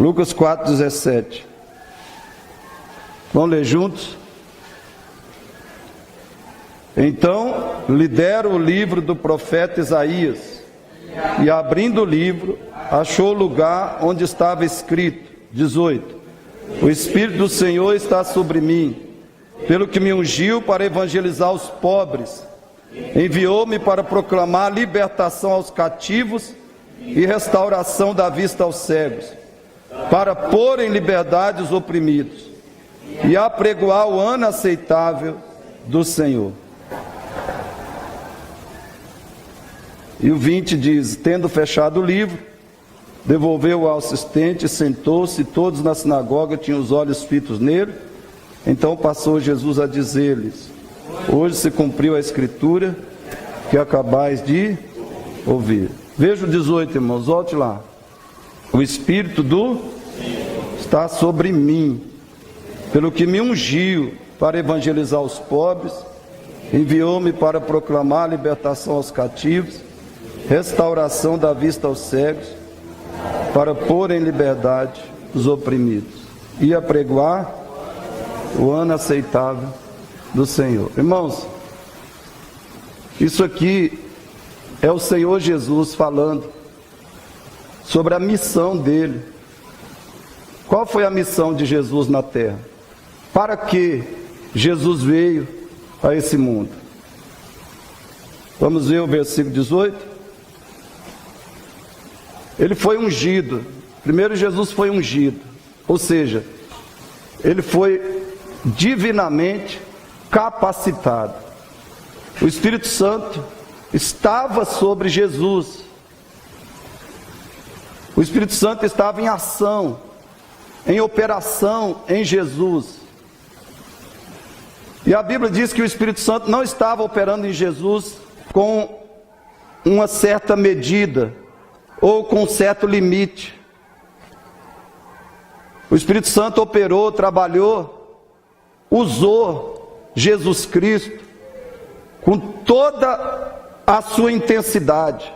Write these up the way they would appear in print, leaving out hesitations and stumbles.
Lucas 4,17. Vamos ler juntos? Então lhe deram o livro do profeta Isaías, e abrindo o livro, achou o lugar onde estava escrito, 18: O Espírito do Senhor está sobre mim, pelo que me ungiu para evangelizar os pobres, enviou-me para proclamar libertação aos cativos e restauração da vista aos cegos, para pôr em liberdade os oprimidos e apregoar o ano aceitável do Senhor. E o 20 diz: tendo fechado o livro, devolveu-o ao assistente, sentou-se, e todos na sinagoga tinham os olhos fitos nele. Então passou Jesus a dizer-lhes: hoje se cumpriu a escritura que acabais de ouvir. Veja o 18, irmãos, volte lá. O Espírito está sobre mim, pelo que me ungiu para evangelizar os pobres, enviou-me para proclamar a libertação aos cativos, restauração da vista aos cegos, para pôr em liberdade os oprimidos e apregoar o ano aceitável do Senhor. Irmãos, isso aqui é o Senhor Jesus falando sobre a missão dele. Qual foi a missão de Jesus na terra? Para que Jesus veio a esse mundo? Vamos ver o versículo 18. Ele foi ungido. Primeiro, Jesus foi ungido, ou seja, ele foi divinamente capacitado. O Espírito Santo estava sobre Jesus. O Espírito Santo estava em ação, em operação em Jesus. E a Bíblia diz que o Espírito Santo não estava operando em Jesus com uma certa medida ou com um certo limite. O Espírito Santo operou, trabalhou, usou Jesus Cristo com toda a sua intensidade,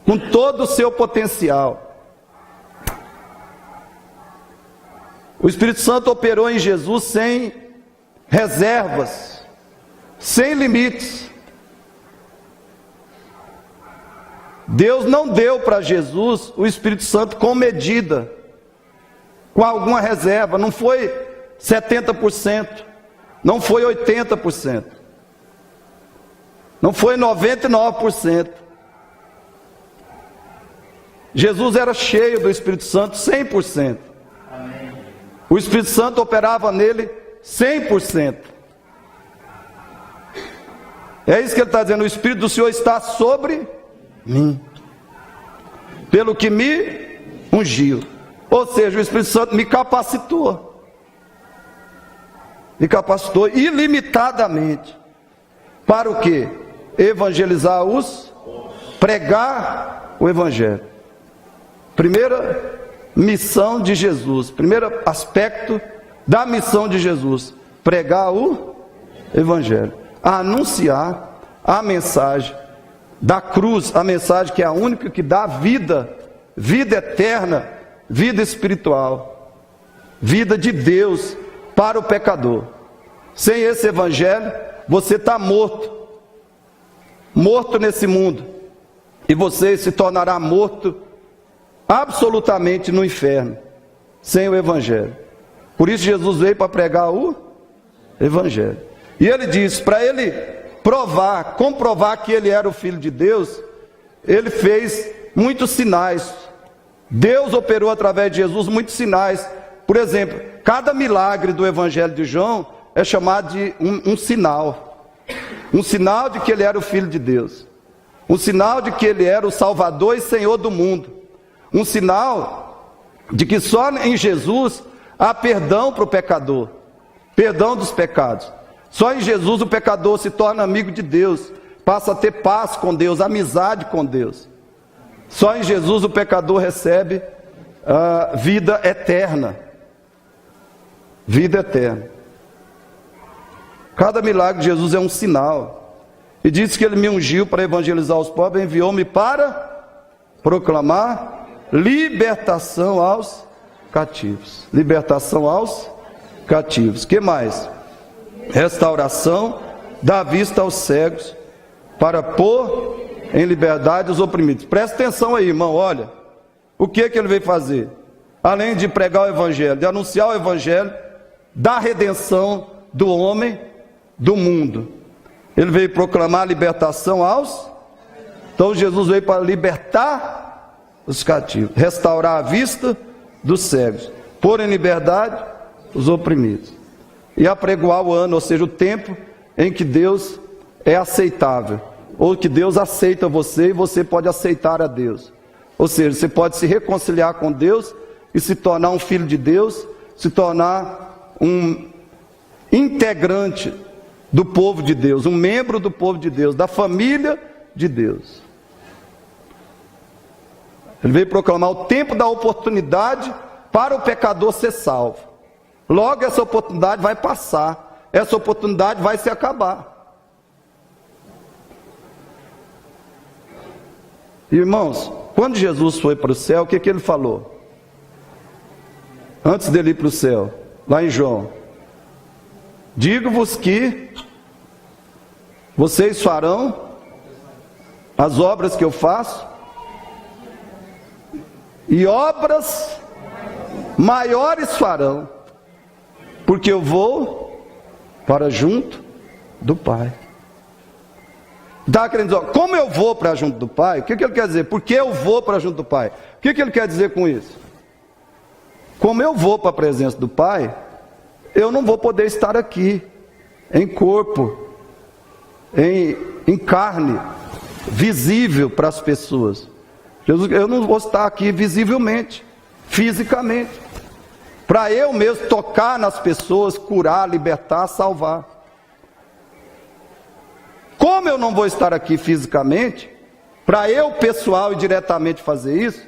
com todo o seu potencial. O Espírito Santo operou em Jesus sem reservas, sem limites. Deus não deu para Jesus o Espírito Santo com medida, com alguma reserva. Não foi 70%, não foi 80%, não foi 99%. Jesus era cheio do Espírito Santo 100%. O Espírito Santo operava nele 100%. É isso que ele está dizendo: o Espírito do Senhor está sobre mim, pelo que me ungiu. Ou seja, o Espírito Santo me capacitou ilimitadamente. Para o quê? Evangelizar pregar o Evangelho. Primeira missão de Jesus, primeiro aspecto da missão de Jesus: pregar o Evangelho, anunciar a mensagem da cruz, a mensagem que é a única que dá vida, vida eterna, vida espiritual, vida de Deus para o pecador. Sem esse Evangelho, você está morto nesse mundo, e você se tornará morto absolutamente no inferno, sem o Evangelho. Por isso Jesus veio para pregar o Evangelho. E ele diz, para ele comprovar que ele era o Filho de Deus, ele fez muitos sinais. Deus operou através de Jesus muitos sinais. Por exemplo, cada milagre do Evangelho de João é chamado de um sinal. Um sinal de que ele era o Filho de Deus. Um sinal de que ele era o Salvador e Senhor do mundo. Um sinal de que só em Jesus há perdão para o pecador, perdão dos pecados. Só em Jesus o pecador se torna amigo de Deus, passa a ter paz com Deus, amizade com Deus. Só em Jesus o pecador recebe a vida eterna. Vida eterna. Cada milagre de Jesus é um sinal. E diz que ele me ungiu para evangelizar os pobres, enviou-me para proclamar libertação aos cativos. Libertação aos cativos. Que mais? Restauração da vista aos cegos, para pôr em liberdade os oprimidos. Presta atenção aí, irmão, olha. O que ele veio fazer? Além de pregar o evangelho, de anunciar o evangelho da redenção do homem, do mundo. Ele veio proclamar a libertação aos... Então Jesus veio para libertar os cativos, restaurar a vista dos cegos, pôr em liberdade os oprimidos. E apregoar o ano, ou seja, o tempo em que Deus é aceitável. Ou que Deus aceita você e você pode aceitar a Deus. Ou seja, você pode se reconciliar com Deus e se tornar um filho de Deus, se tornar um integrante do povo de Deus, um membro do povo de Deus, da família de Deus. Ele veio proclamar o tempo da oportunidade para o pecador ser salvo. Logo essa oportunidade vai passar, essa oportunidade vai se acabar. Irmãos, quando Jesus foi para o céu, o que ele falou? Antes dele ir para o céu, lá em João: digo-vos que vocês farão as obras que eu faço, e obras maiores farão, porque eu vou para junto do Pai. Está querendo dizer, como eu vou para junto do Pai? O que ele quer dizer? Porque eu vou para junto do Pai. O que ele quer dizer com isso? Como eu vou para a presença do Pai, eu não vou poder estar aqui, em corpo, em carne, visível para as pessoas. Eu não vou estar aqui visivelmente, fisicamente, para eu mesmo tocar nas pessoas, curar, libertar, salvar. Como eu não vou estar aqui fisicamente, para eu pessoal e diretamente fazer isso,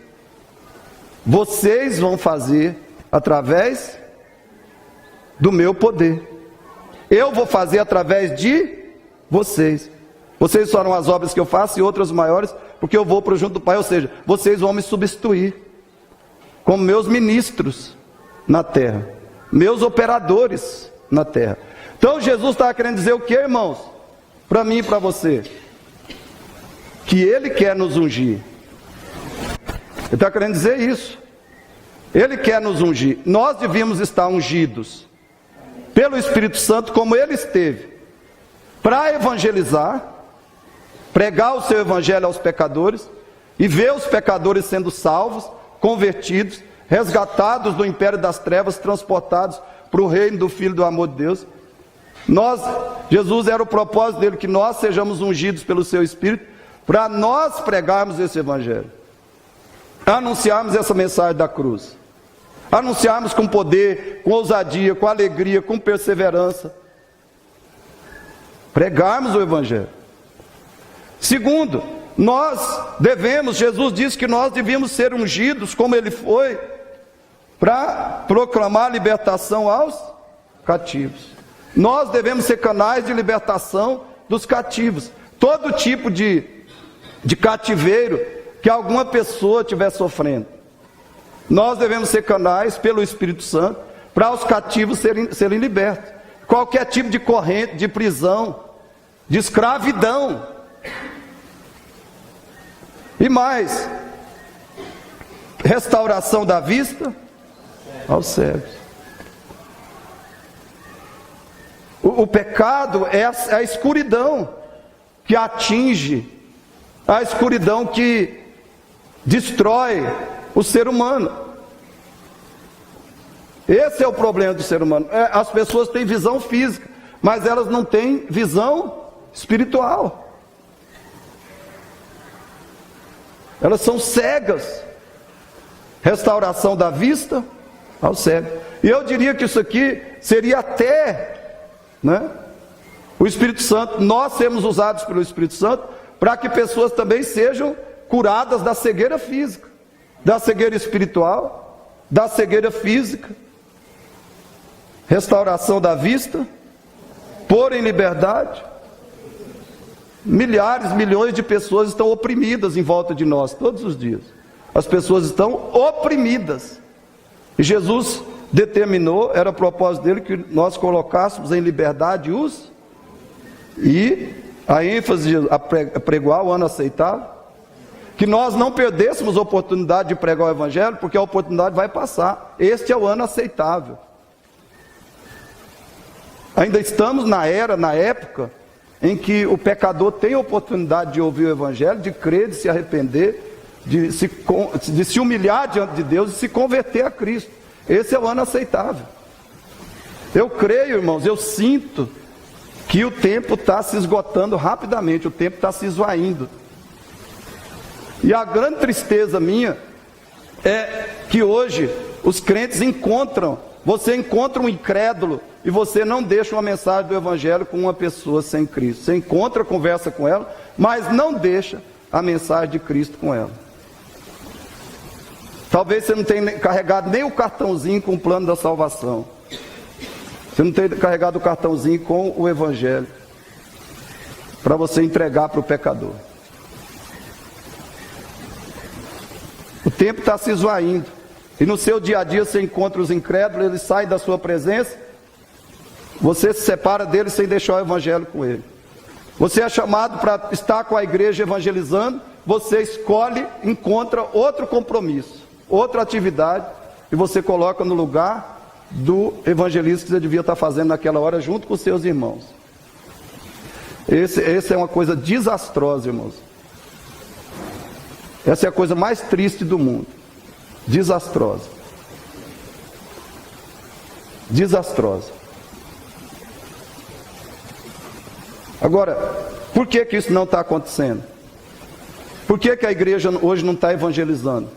vocês vão fazer através do meu poder. Eu vou fazer através de vocês. Vocês farão as obras que eu faço e outras maiores, porque eu vou para junto do Pai. Ou seja, vocês vão me substituir como meus ministros na terra, meus operadores na terra. Então Jesus estava querendo dizer o que, irmãos? Para mim e para você, que Ele quer nos ungir. Ele está querendo dizer isso. Ele quer nos ungir. Nós devíamos estar ungidos pelo Espírito Santo, como Ele esteve, para evangelizar, pregar o seu evangelho aos pecadores, e ver os pecadores sendo salvos, convertidos, resgatados do império das trevas, transportados para o reino do Filho do amor de Deus. Jesus era o propósito dele, que nós sejamos ungidos pelo seu Espírito, para nós pregarmos esse evangelho, anunciarmos essa mensagem da cruz, anunciarmos com poder, com ousadia, com alegria, com perseverança, pregarmos o evangelho. Segundo, Jesus disse que nós devíamos ser ungidos, como ele foi, para proclamar a libertação aos cativos. Nós devemos ser canais de libertação dos cativos. Todo tipo de cativeiro que alguma pessoa estiver sofrendo, nós devemos ser canais pelo Espírito Santo para os cativos serem libertos. Qualquer tipo de corrente, de prisão, de escravidão. E mais, restauração da vista aos cegos. O pecado é a escuridão que atinge, a escuridão que destrói o ser humano. Esse é o problema do ser humano. As pessoas têm visão física, mas elas não têm visão espiritual. Elas são cegas. Restauração da vista ao cego. E eu diria que isso aqui seria até, o Espírito Santo, nós sermos usados pelo Espírito Santo para que pessoas também sejam curadas da cegueira física, da cegueira espiritual, da cegueira física. Restauração da vista, pôr em liberdade. Milhares, milhões de pessoas estão oprimidas em volta de nós todos os dias. As pessoas estão oprimidas. E Jesus determinou, era propósito dele, que nós colocássemos em liberdade os... E a ênfase de pregar o ano aceitável, que nós não perdêssemos a oportunidade de pregar o Evangelho, porque a oportunidade vai passar. Este é o ano aceitável. Ainda estamos na época, em que o pecador tem a oportunidade de ouvir o Evangelho, de crer, de se arrepender, de se humilhar diante de Deus e se converter a Cristo. Esse é o ano aceitável. Eu creio, irmãos, eu sinto que o tempo está se esgotando rapidamente, o tempo está se esvaindo. E a grande tristeza minha é que hoje os crentes você encontra um incrédulo e você não deixa uma mensagem do Evangelho com uma pessoa sem Cristo. Você encontra, conversa com ela, mas não deixa a mensagem de Cristo com ela. Talvez você não tenha carregado nem o cartãozinho com o plano da salvação. Você não tenha carregado o cartãozinho com o Evangelho para você entregar para o pecador. O tempo está se esvaindo. E no seu dia a dia você encontra os incrédulos, eles saem da sua presença, você se separa deles sem deixar o Evangelho com ele. Você é chamado para estar com a igreja evangelizando, você escolhe, encontra outro compromisso, outra atividade, e você coloca no lugar do evangelista que você devia estar fazendo naquela hora junto com os seus irmãos. Esse é uma coisa desastrosa, irmãos. Essa é a coisa mais triste do mundo. Desastrosa. Desastrosa. Agora, por que isso não está acontecendo? Por que a igreja hoje não está evangelizando?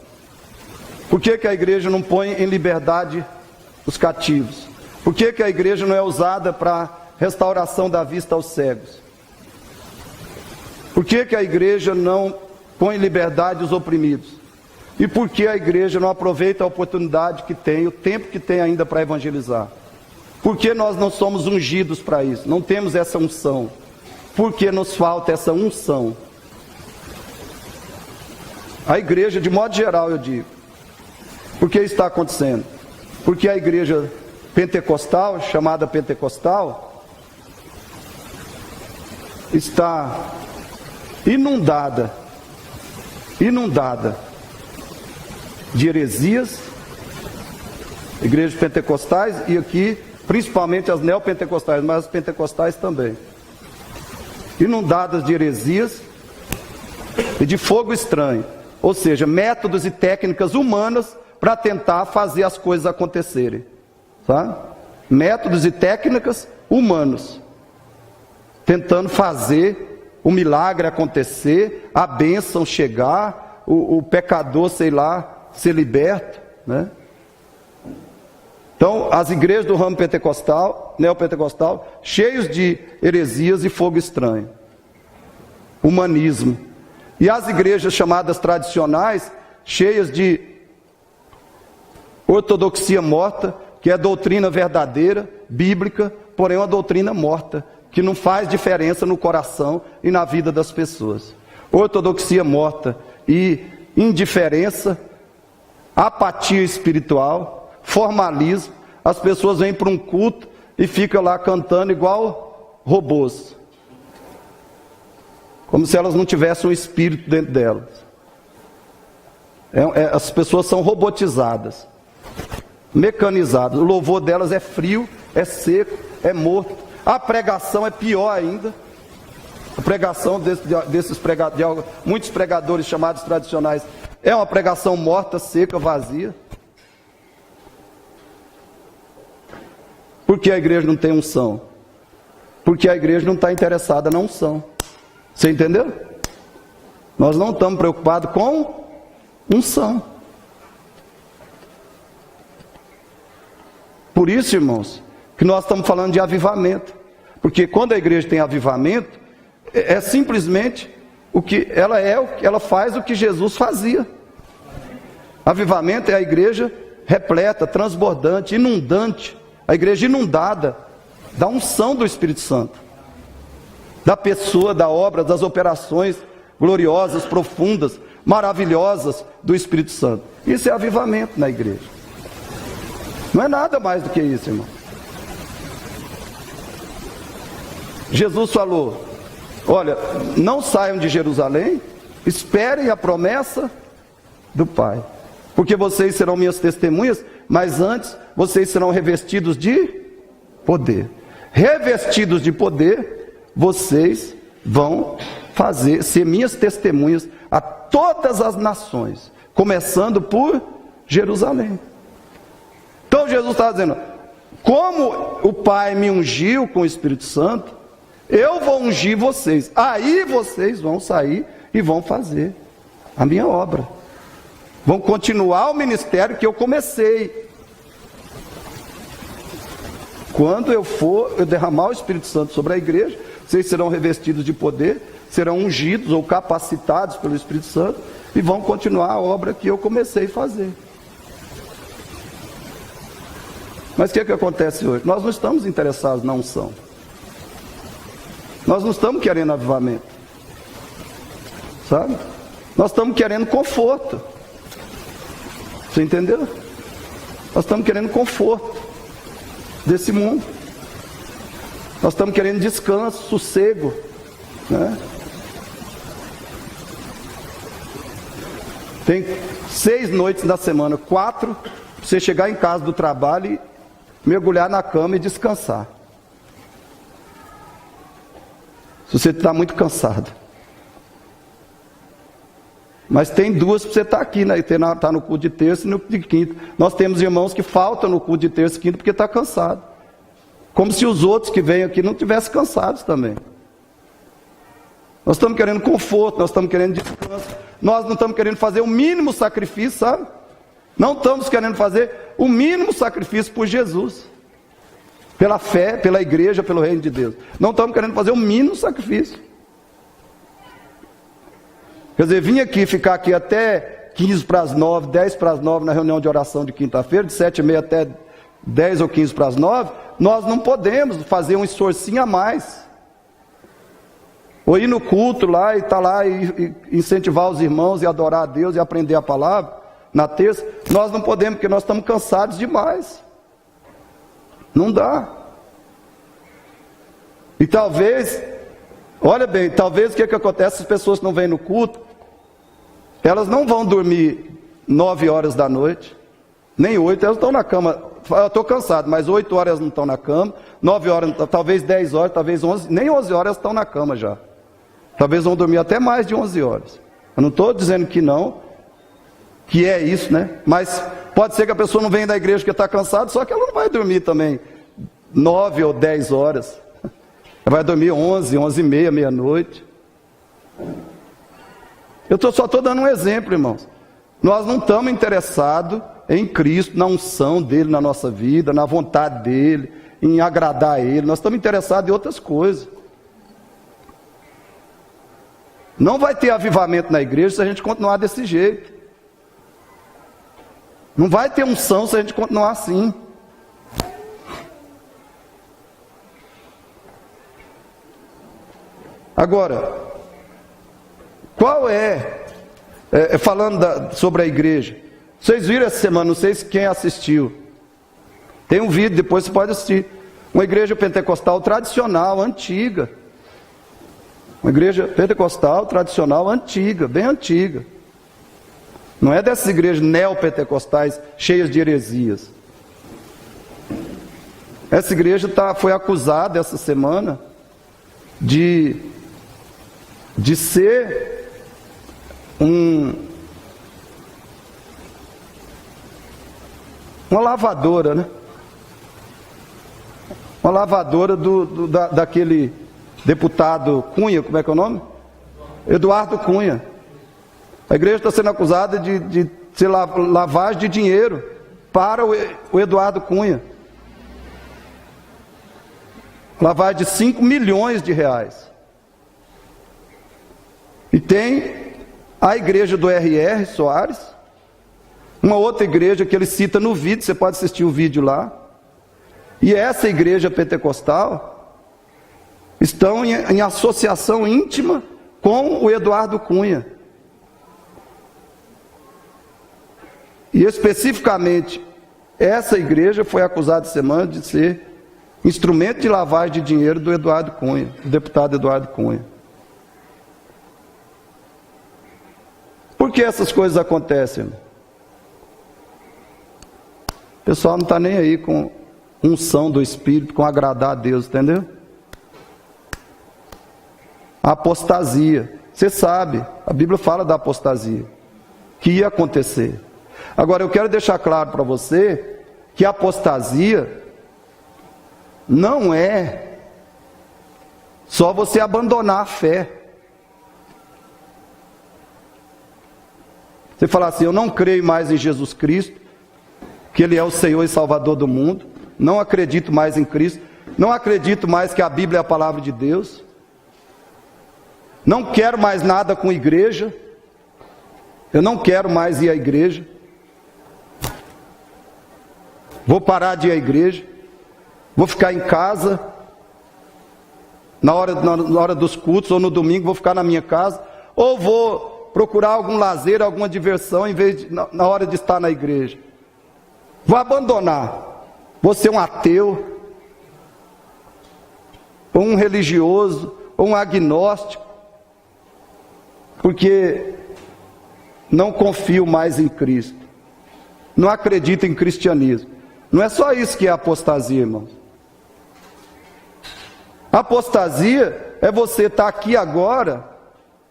Por que a igreja não põe em liberdade os cativos? Por que a igreja não é usada para restauração da vista aos cegos? Por que a igreja não põe em liberdade os oprimidos? E por que a igreja não aproveita a oportunidade que tem, o tempo que tem ainda para evangelizar? Por que nós não somos ungidos para isso? Não temos essa unção. Por que nos falta essa unção? A igreja, de modo geral, eu digo. Por que isso está acontecendo? Porque a igreja pentecostal, chamada pentecostal, está inundada de heresias, igrejas pentecostais, e aqui principalmente as neopentecostais, mas as pentecostais também, inundadas de heresias e de fogo estranho, ou seja, métodos e técnicas humanas para tentar fazer as coisas acontecerem, tá? Métodos e técnicas humanos, tentando fazer o milagre acontecer, a bênção chegar, o pecador, sei lá, ser liberto, né? Então, as igrejas do ramo pentecostal, neopentecostal, cheios de heresias e fogo estranho, humanismo. E as igrejas chamadas tradicionais, cheias de ortodoxia morta, que é doutrina verdadeira, bíblica, porém uma doutrina morta, que não faz diferença no coração e na vida das pessoas. Ortodoxia morta e indiferença, apatia espiritual, formalismo. As pessoas vêm para um culto e ficam lá cantando igual robôs, como se elas não tivessem um espírito dentro delas. As pessoas são robotizadas, mecanizadas. O louvor delas é frio, é seco, é morto. A pregação é pior ainda. A pregação muitos pregadores chamados tradicionais é uma pregação morta, seca, vazia. Por que a igreja não tem unção? Porque a igreja não está interessada na unção. Você entendeu? Nós não estamos preocupados com unção. Por isso, irmãos, que nós estamos falando de avivamento. Porque quando a igreja tem avivamento, é simplesmente o que ela faz o que Jesus fazia. Avivamento é a igreja repleta, transbordante, inundante. A igreja inundada da unção do Espírito Santo, da pessoa, da obra, das operações gloriosas, profundas, maravilhosas do Espírito Santo. Isso é avivamento na igreja. Não é nada mais do que isso, irmão. Jesus falou: olha, não saiam de Jerusalém, esperem a promessa do Pai, porque vocês serão minhas testemunhas, mas antes vocês serão revestidos de poder. Revestidos de poder, vocês vão ser minhas testemunhas a todas as nações, começando por Jerusalém. Então Jesus está dizendo: como o Pai me ungiu com o Espírito Santo, eu vou ungir vocês. Aí vocês vão sair e vão fazer a minha obra. Vão continuar o ministério que eu comecei. Quando eu derramar o Espírito Santo sobre a igreja, vocês serão revestidos de poder, serão ungidos ou capacitados pelo Espírito Santo e vão continuar a obra que eu comecei a fazer. Mas o que acontece hoje? Nós não estamos interessados na unção. Nós não estamos querendo avivamento. Sabe? Nós estamos querendo conforto. Você entendeu? Nós estamos querendo conforto desse mundo. Nós estamos querendo descanso, sossego, né? Tem 6 noites na semana, 4, para você chegar em casa do trabalho e mergulhar na cama e descansar. Se você está muito cansado. Mas tem 2 para você estar aqui, né? Está no culto de terça e no culto de quinta. Nós temos irmãos que faltam no culto de terça e quinta porque está cansado. Como se os outros que vêm aqui não tivessem cansados também. Nós estamos querendo conforto, nós estamos querendo descanso. Nós não estamos querendo fazer o mínimo sacrifício, sabe? Não estamos querendo fazer o mínimo sacrifício por Jesus. Pela fé, pela igreja, pelo reino de Deus. Não estamos querendo fazer o mínimo sacrifício. Quer dizer, vim aqui, ficar aqui até 15 para as 9, 10 para as 9 na reunião de oração de quinta-feira, de 7h30 até 10 ou 15 para as 9, nós não podemos fazer um esforcinho a mais. Ou ir no culto lá e estar lá e incentivar os irmãos e adorar a Deus e aprender a palavra na terça. Nós não podemos, porque nós estamos cansados demais. Não dá. E talvez, olha bem, talvez o que acontece, as pessoas que não vêm no culto, elas não vão dormir 9 horas da noite, nem 8, elas estão na cama. Eu estou cansado, mas 8 horas elas não estão na cama, 9 horas, talvez 10 horas, talvez 11, nem 11 horas elas estão na cama já. Talvez vão dormir até mais de 11 horas. Eu não estou dizendo que não, que é isso, né? Mas pode ser que a pessoa não venha da igreja porque está cansada, só que ela não vai dormir também 9 ou 10 horas. Ela vai dormir 11, 11h30, meia-noite. Só estou dando um exemplo, irmãos. Nós não estamos interessados em Cristo, na unção dele na nossa vida, na vontade dele, em agradar a ele. Nós estamos interessados em outras coisas. Não vai ter avivamento na igreja se a gente continuar desse jeito. Não vai ter unção se a gente continuar assim. Agora, qual falando sobre a igreja, vocês viram essa semana, não sei se quem assistiu, tem um vídeo, depois você pode assistir, uma igreja pentecostal tradicional, antiga, uma igreja pentecostal tradicional, antiga, bem antiga, não é dessas igrejas neopentecostais cheias de heresias. Essa igreja foi acusada essa semana de ser uma lavadora, né? Uma lavadora daquele deputado Cunha, como é que é o nome? Eduardo Cunha. A igreja está sendo acusada de ser lavagem de dinheiro para o Eduardo Cunha. Lavagem de 5 milhões de reais. E tem a igreja do R.R. Soares, uma outra igreja que ele cita no vídeo, você pode assistir o vídeo lá. E essa igreja pentecostal estão em associação íntima com o Eduardo Cunha. E especificamente, essa igreja foi acusada essa semana de ser instrumento de lavagem de dinheiro do Eduardo Cunha, do deputado Eduardo Cunha. Por que essas coisas acontecem? O pessoal não está nem aí com unção do Espírito, com agradar a Deus, entendeu? A apostasia. Você sabe, a Bíblia fala da apostasia, que ia acontecer. Agora eu quero deixar claro para você que a apostasia não é só você abandonar a fé. Você falar assim, eu não creio mais em Jesus Cristo, que Ele é o Senhor e Salvador do mundo, não acredito mais em Cristo, não acredito mais que a Bíblia é a palavra de Deus, não quero mais nada com igreja, eu não quero mais ir à igreja, vou parar de ir à igreja, vou ficar em casa, na hora dos cultos ou no domingo vou ficar na minha casa, ou vou procurar algum lazer, alguma diversão, em vez de, na hora de estar na igreja. Vou abandonar, vou ser um ateu, ou um religioso, ou um agnóstico, porque não confio mais em Cristo, não acredito em cristianismo. Não é só isso que é apostasia, irmãos. Apostasia é você estar aqui agora,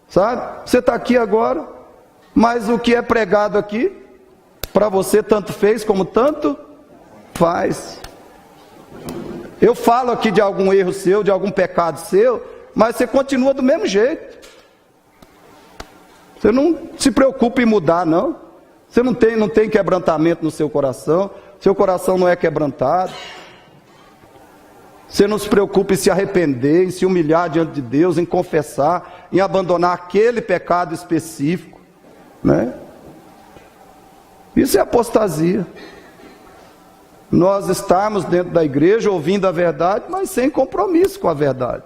sabe? Você está aqui agora, mas o que é pregado aqui, para você tanto fez como tanto faz. Eu falo aqui de algum erro seu, de algum pecado seu, mas você continua do mesmo jeito. Você não se preocupa em mudar, não. Você não tem quebrantamento no seu coração, seu coração não é quebrantado. Você não se preocupa em se arrepender, em se humilhar diante de Deus, em confessar, em abandonar aquele pecado específico, né? Isso é apostasia. Nós estamos dentro da igreja ouvindo a verdade, mas sem compromisso com a verdade.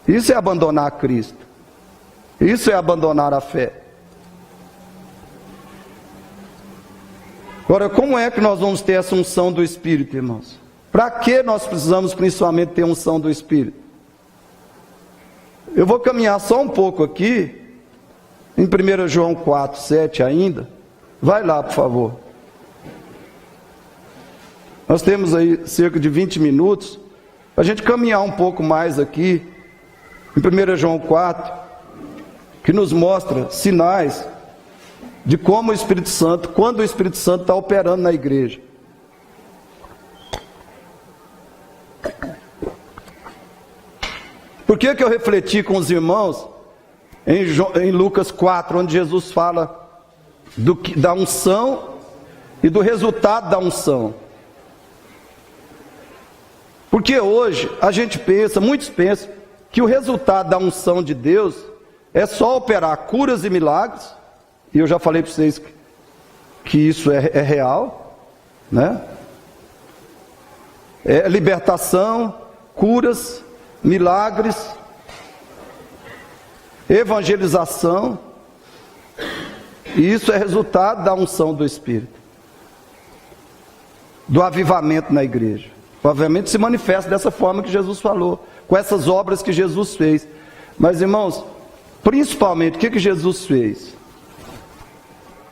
Isso é abandonar Cristo. Isso é abandonar a fé. Agora, como é que nós vamos ter essa unção do Espírito, irmãos? Para que nós precisamos principalmente ter unção do Espírito? Eu vou caminhar só um pouco aqui, em 1 João 4, 7 ainda. Vai lá, por favor. Nós temos aí cerca de 20 minutos, para a gente caminhar um pouco mais aqui, em 1 João 4, que nos mostra sinais de como o Espírito Santo, quando o Espírito Santo está operando na igreja. Por que eu refleti com os irmãos em Lucas 4, onde Jesus fala da unção e do resultado da unção? Porque hoje a gente pensa, muitos pensam, que o resultado da unção de Deus é só operar curas e milagres, e eu já falei para vocês que isso é real, né? É libertação, curas, milagres, evangelização, e isso é resultado da unção do Espírito, do avivamento na igreja. O avivamento se manifesta dessa forma que Jesus falou, com essas obras que Jesus fez. Mas, irmãos, principalmente, o que Jesus fez?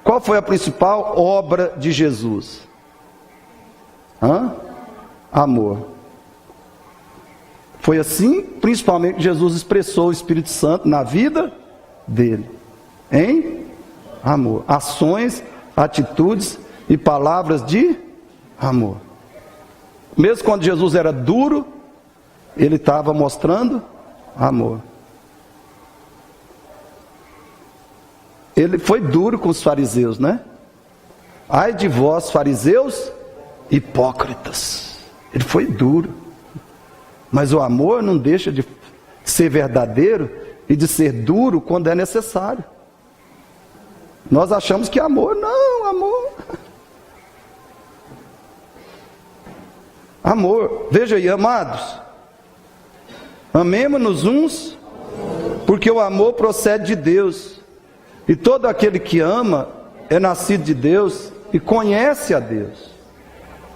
Qual foi a principal obra de Jesus? Amor. Foi assim, principalmente, que Jesus expressou o Espírito Santo na vida dele. Em amor. Ações, atitudes e palavras de amor. Mesmo quando Jesus era duro, ele estava mostrando amor. Ele foi duro com os fariseus, né? Ai de vós, fariseus hipócritas. Ele foi duro. Mas o amor não deixa de ser verdadeiro e de ser duro quando é necessário. Nós achamos que amor, não, amor. Amor, veja aí, amados, amemo-nos uns, porque o amor procede de Deus, e todo aquele que ama é nascido de Deus e conhece a Deus.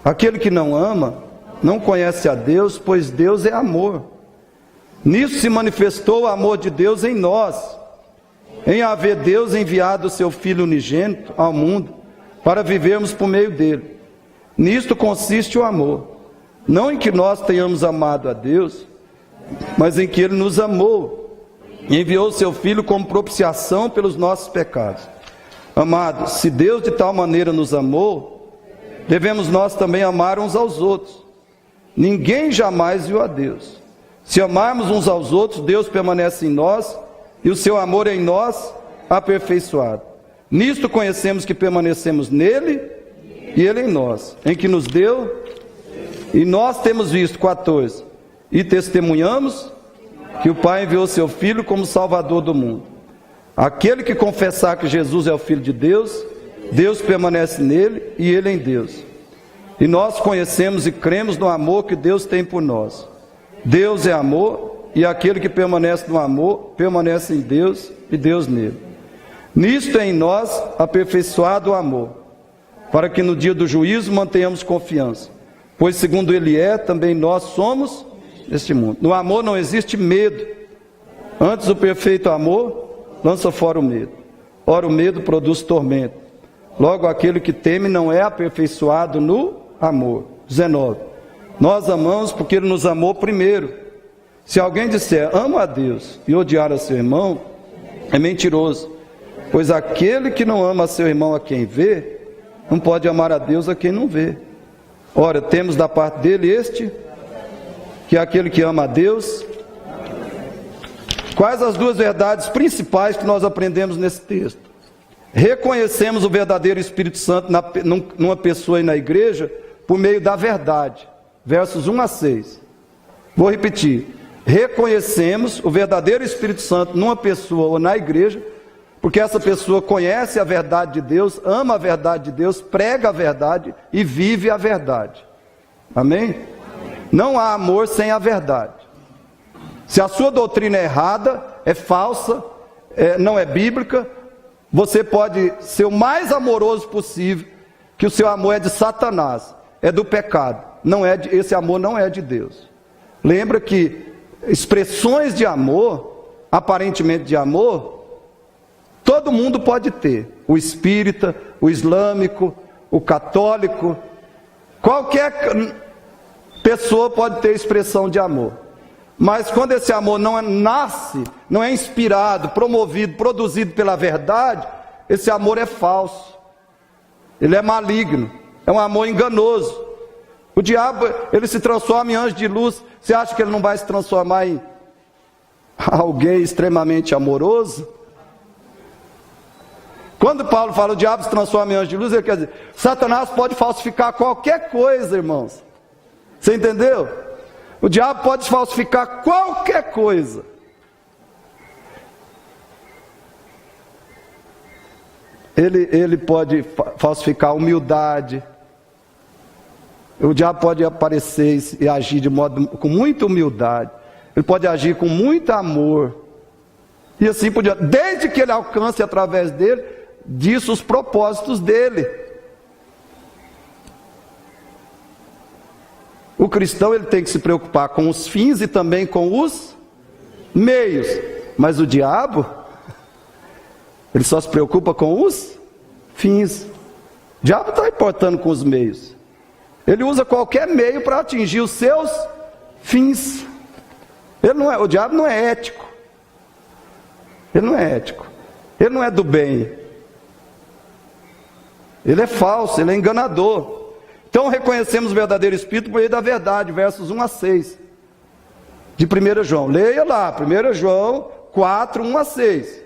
Aquele que não ama, não conhece a Deus, pois Deus é amor. Nisso se manifestou o amor de Deus em nós, em haver Deus enviado o seu Filho unigênito ao mundo, para vivermos por meio dele. Nisto consiste o amor, não em que nós tenhamos amado a Deus, mas em que ele nos amou, e enviou o seu Filho como propiciação pelos nossos pecados. Amados, se Deus de tal maneira nos amou, devemos nós também amar uns aos outros. Ninguém jamais viu a Deus. Se amarmos uns aos outros, Deus permanece em nós, e o seu amor em nós aperfeiçoado. Nisto conhecemos que permanecemos nele, e ele em nós, em que nos deu, e nós temos visto, 14, e testemunhamos que o Pai enviou seu Filho como Salvador do mundo. Aquele que confessar que Jesus é o Filho de Deus, Deus permanece nele e ele em Deus. E nós conhecemos e cremos no amor que Deus tem por nós. Deus é amor, e aquele que permanece no amor, permanece em Deus e Deus nele. Nisto é em nós aperfeiçoado o amor, para que no dia do juízo mantenhamos confiança. Pois segundo ele é, também nós somos neste mundo. No amor não existe medo. Antes o perfeito amor lança fora o medo. Ora, o medo produz tormento. Logo, aquele que teme não é aperfeiçoado no amor. 19. Nós amamos porque ele nos amou primeiro. Se alguém disser, amo a Deus, e odiar a seu irmão, é mentiroso. Pois aquele que não ama a seu irmão a quem vê, não pode amar a Deus a quem não vê. Ora, temos da parte dele este, que é aquele que ama a Deus. Quais as duas verdades principais que nós aprendemos nesse texto? Reconhecemos o verdadeiro Espírito Santo numa pessoa e na igreja por meio da verdade. Versos 1 a 6. Vou repetir. Reconhecemos o verdadeiro Espírito Santo numa pessoa ou na igreja, porque essa pessoa conhece a verdade de Deus, ama a verdade de Deus, prega a verdade e vive a verdade. Amém? Não há amor sem a verdade. Se a sua doutrina é errada, é falsa, não é bíblica, você pode ser o mais amoroso possível, que o seu amor é de Satanás, é do pecado. Esse amor não é de Deus. Lembra que expressões de amor, aparentemente de amor, todo mundo pode ter. O espírita, o islâmico, o católico, qualquer pessoa pode ter expressão de amor. Mas quando esse amor não nasce, não é inspirado, promovido, produzido pela verdade, esse amor é falso. Ele é maligno, é um amor enganoso. O diabo, ele se transforma em anjo de luz. Você acha que ele não vai se transformar em alguém extremamente amoroso? Quando Paulo fala o diabo se transforma em anjo de luz, ele quer dizer, Satanás pode falsificar qualquer coisa, irmãos. Você entendeu? O diabo pode falsificar qualquer coisa. Ele pode falsificar a humildade. O diabo pode aparecer e agir com muita humildade. Ele pode agir com muito amor. E assim por diante. Desde que ele alcance através disso os propósitos dele. O cristão ele tem que se preocupar com os fins e também com os meios. Mas o diabo, ele só se preocupa com os fins. O diabo está importando com os meios. Ele usa qualquer meio para atingir os seus fins. O diabo não é ético. Ele não é ético. Ele não é do bem. Ele é falso, ele é enganador. Então reconhecemos o verdadeiro Espírito por meio da verdade, versos 1 a 6. De 1 João. Leia lá, 1 João 4, 1 a 6.